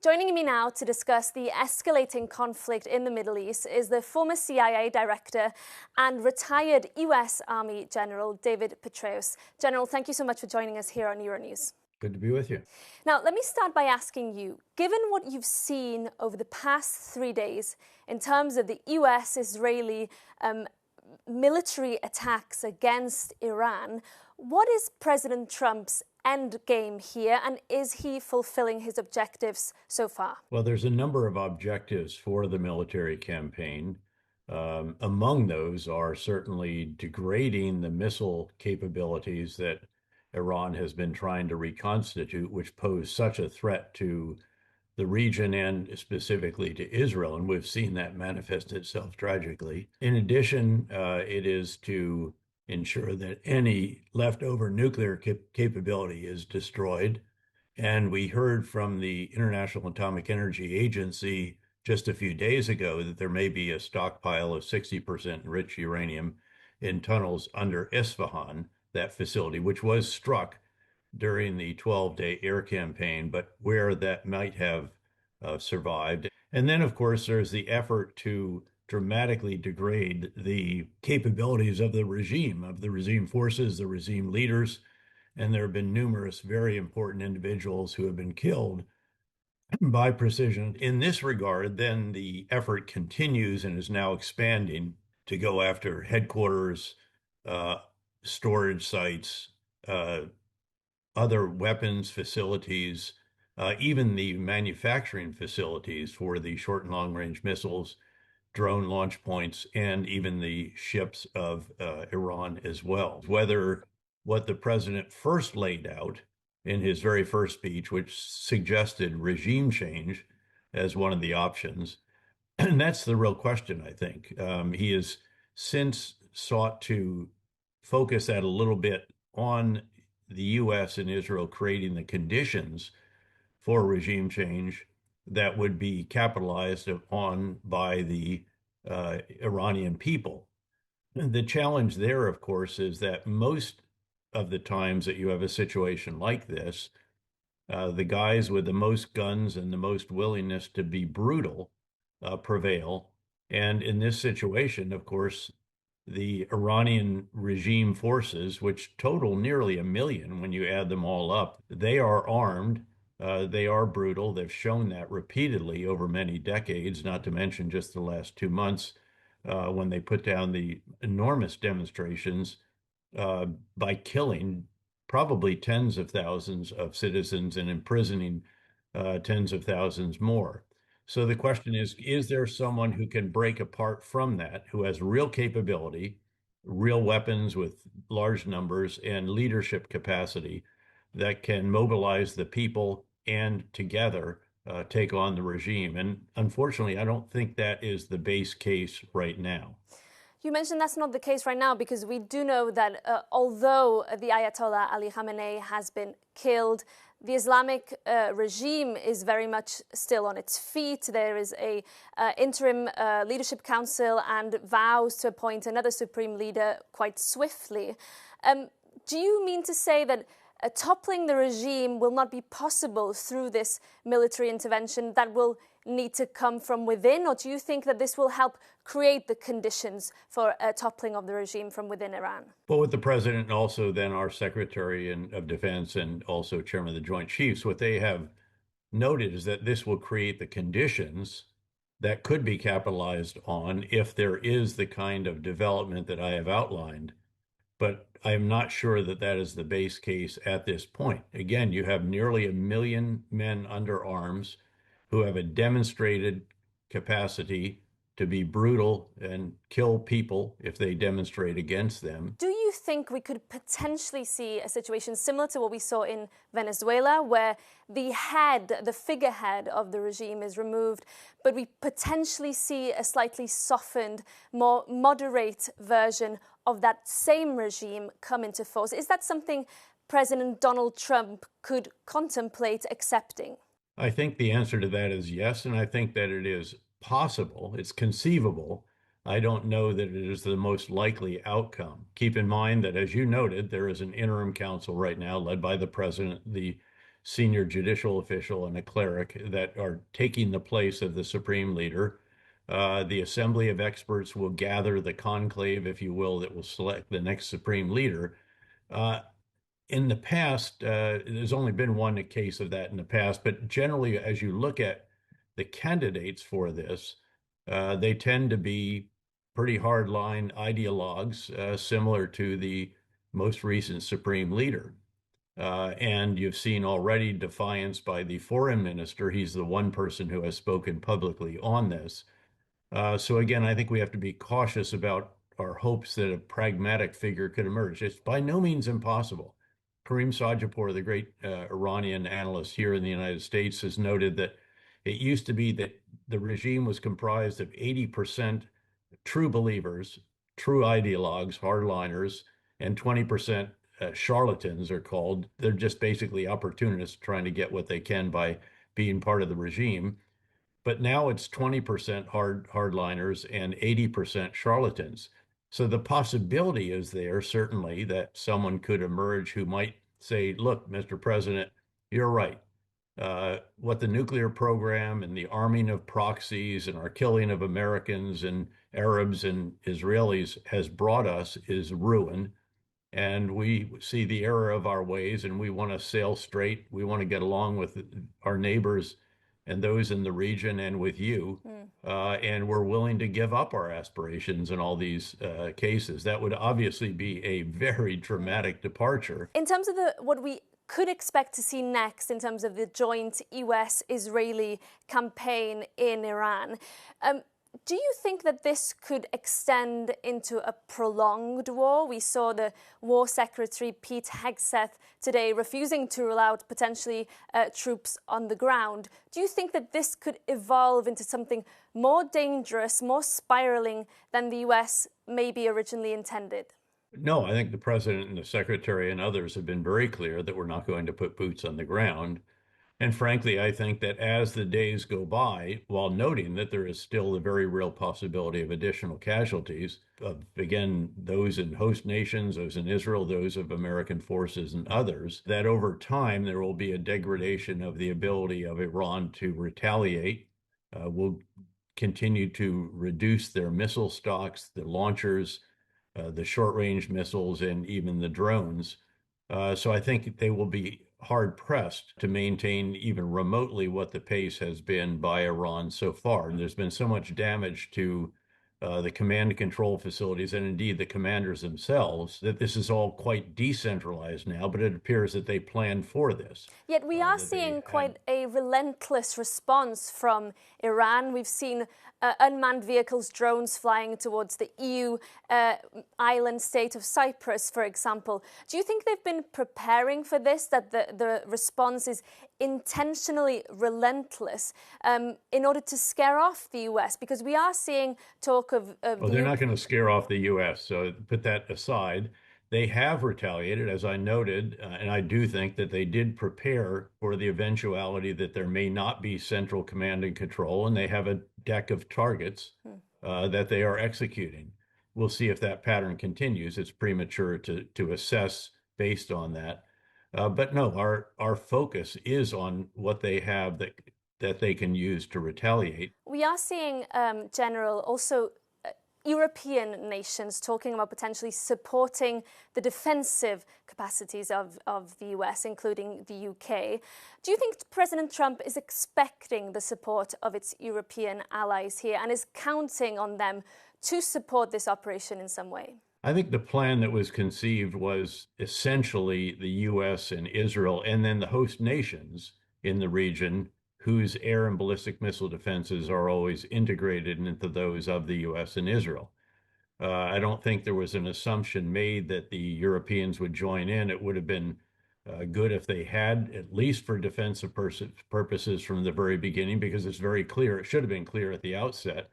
Joining me now to discuss the escalating conflict in the Middle East is the former CIA director and retired US Army General David Petraeus. General, thank you so much for joining us here on Euronews. Good to be with you. Now, let me start by asking you, given what you've seen over the past 3 days in terms of the US-Israeli military attacks against Iran, what is President Trump's end game here, and is he fulfilling his objectives so far? Well, there's a number of objectives for the military campaign. Among those are certainly degrading the missile capabilities that Iran has been trying to reconstitute, which pose such a threat to the region and specifically to Israel. And we've seen that manifest itself tragically. In addition, it is to ensure that any leftover nuclear capability is destroyed. And we heard from the International Atomic Energy Agency just a few days ago that there may be a stockpile of 60% enriched uranium in tunnels under Isfahan, that facility, which was struck during the 12-day air campaign, but where that might have survived. And then, of course, there's the effort to dramatically degrade the capabilities of the regime forces, the regime leaders. And there have been numerous very important individuals who have been killed by precision. In this regard, then the effort continues and is now expanding to go after headquarters, storage sites, other weapons facilities, even the manufacturing facilities for the short and long range missiles, drone launch points, and even the ships of Iran as well. Whether what the president first laid out in his very first speech, which suggested regime change as one of the options, and that's the real question, I think. He has since sought to focus that a little bit on the U.S. and Israel creating the conditions for regime change that would be capitalized upon by the Iranian people. The challenge there, of course, is that most of the times that you have a situation like this, the guys with the most guns and the most willingness to be brutal prevail. And in this situation, of course, the Iranian regime forces, which total nearly 1 million when you add them all up, they are armed. They are brutal. They've shown that repeatedly over many decades, not to mention just the last 2 months when they put down the enormous demonstrations by killing probably tens of thousands of citizens and imprisoning tens of thousands more. So the question is there someone who can break apart from that, who has real capability, real weapons with large numbers, and leadership capacity that can mobilize the people and together take on the regime? And unfortunately, I don't think that is the base case right now. You mentioned that's not the case right now, because we do know that although the Ayatollah Ali Khamenei has been killed, the Islamic regime is very much still on its feet. There is a interim leadership council and vows to appoint another supreme leader quite swiftly. Do you mean to say that toppling the regime will not be possible through this military intervention, that will need to come from within? Or do you think that this will help create the conditions for a toppling of the regime from within Iran? Well, with the president and also then our Secretary of Defense and also Chairman of the Joint Chiefs, what they have noted is that this will create the conditions that could be capitalized on if there is the kind of development that I have outlined. But I am not sure that that is the base case at this point. Again, you have nearly 1 million men under arms who have a demonstrated capacity to be brutal and kill people if they demonstrate against them. Do you think we could potentially see a situation similar to what we saw in Venezuela, where the figurehead of the regime is removed, but we potentially see a slightly softened, more moderate version of that same regime come into force? Is that something President Donald Trump could contemplate accepting? I think the answer to that is yes, and I think that it is possible. It's conceivable. I don't know that it is the most likely outcome. Keep in mind that, as you noted, there is an interim council right now led by the president, the senior judicial official and a cleric that are taking the place of the supreme leader. The assembly of experts will gather the conclave, if you will, that will select the next supreme leader. Uh, in the past, there's only been one case of that in the past, but generally, as you look at the candidates for this, they tend to be pretty hardline ideologues, similar to the most recent supreme leader. And you've seen already defiance by the foreign minister. He's the one person who has spoken publicly on this. So again, I think we have to be cautious about our hopes that a pragmatic figure could emerge. It's by no means impossible. Karim Sajapur, the great Iranian analyst here in the United States, has noted that it used to be that the regime was comprised of 80% true believers, true ideologues, hardliners, and 20% charlatans are called. They're just basically opportunists trying to get what they can by being part of the regime. But now it's 20% hardliners and 80% charlatans. So the possibility is there, certainly, that someone could emerge who might say, look, Mr. President, you're right. What the nuclear program and the arming of proxies and our killing of Americans and Arabs and Israelis has brought us is ruin. And we see the error of our ways and we want to sail straight. We want to get along with our neighbors and those in the region and with you. And we're willing to give up our aspirations in all these cases. That would obviously be a very dramatic departure. In terms of what we could expect to see next in terms of the joint US-Israeli campaign in Iran, do you think that this could extend into a prolonged war? We saw the War Secretary Pete Hegseth today refusing to rule out potentially troops on the ground. Do you think that this could evolve into something more dangerous, more spiraling than the US maybe originally intended? No, I think the president and the secretary and others have been very clear that we're not going to put boots on the ground. And frankly, I think that as the days go by, while noting that there is still a very real possibility of additional casualties, of again, those in host nations, those in Israel, those of American forces and others, that over time there will be a degradation of the ability of Iran to retaliate. Will continue to reduce their missile stocks, the launchers, the short-range missiles, and even the drones. So I think they will be hard pressed to maintain even remotely what the pace has been by Iran so far. And there's been so much damage to the command and control facilities and indeed the commanders themselves that this is all quite decentralized now, but it appears that they planned for this. Yet we are seeing quite a relentless response from Iran. We've seen unmanned vehicles, drones flying towards the EU island state of Cyprus, for example. Do you think they've been preparing for this, that the response is intentionally relentless in order to scare off the US? Because we are seeing talk of well, they're not going to scare off the US, so put that aside. They have retaliated, as I noted, and I do think that they did prepare for the eventuality that there may not be central command and control, and they have a deck of targets that they are executing. We'll see if that pattern continues. It's premature to assess based on that. But no, our focus is on what they have that they can use to retaliate. We are seeing, General, also European nations talking about potentially supporting the defensive capacities of the US, including the UK. Do you think President Trump is expecting the support of its European allies here and is counting on them to support this operation in some way? I think the plan that was conceived was essentially the US and Israel and then the host nations in the region whose air and ballistic missile defenses are always integrated into those of the US and Israel. I don't think there was an assumption made that the Europeans would join in. It would have been good if they had, at least for defensive purposes from the very beginning, because it's very clear, it should have been clear at the outset,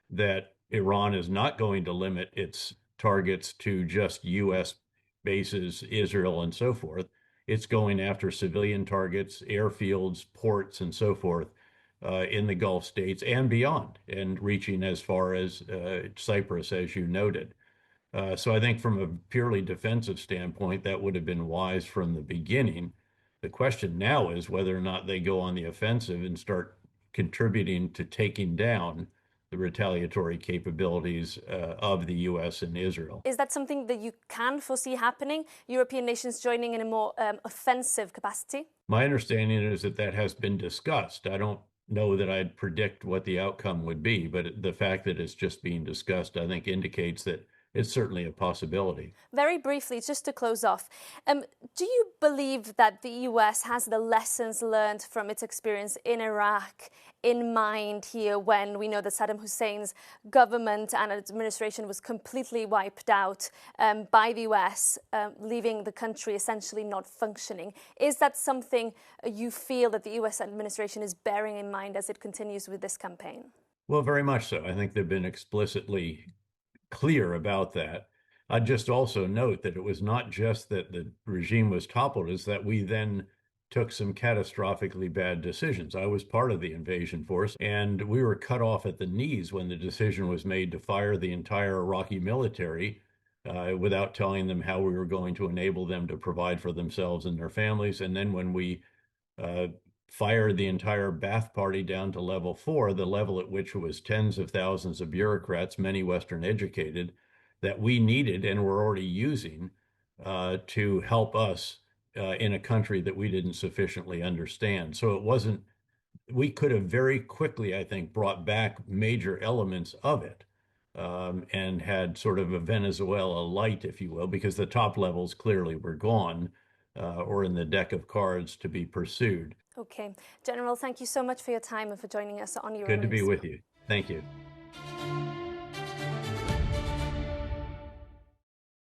that Iran is not going to limit its targets to just US bases, Israel, and so forth. It's going after civilian targets, airfields, ports, and so forth in the Gulf states and beyond, and reaching as far as Cyprus, as you noted. So I think from a purely defensive standpoint, that would have been wise from the beginning. The question now is whether or not they go on the offensive and start contributing to taking down the retaliatory capabilities of the U.S. and Israel. Is that something that you can foresee happening? European nations joining in a more offensive capacity? My understanding is that that has been discussed. I don't know that I'd predict what the outcome would be, but the fact that it's just being discussed, I think, indicates that it's certainly a possibility. Very briefly, just to close off, do you believe that the US has the lessons learned from its experience in Iraq in mind here when we know that Saddam Hussein's government and administration was completely wiped out by the US, leaving the country essentially not functioning? Is that something you feel that the US administration is bearing in mind as it continues with this campaign? Well, very much so. I think they've been explicitly clear about that. I'd just also note that it was not just that the regime was toppled, is that we then took some catastrophically bad decisions. I was part of the invasion force, and we were cut off at the knees when the decision was made to fire the entire Iraqi military without telling them how we were going to enable them to provide for themselves and their families. And then when we uh, fired the entire Ba'ath Party down to level 4, the level at which it was tens of thousands of bureaucrats, many Western educated, that we needed and were already using to help us in a country that we didn't sufficiently understand. So it wasn't, we could have very quickly, I think, brought back major elements of it. And had sort of a Venezuela light, if you will, because the top levels clearly were gone or in the deck of cards to be pursued. Okay. General, thank you so much for your time and for joining us on Good to be Euronews. with you. Thank you.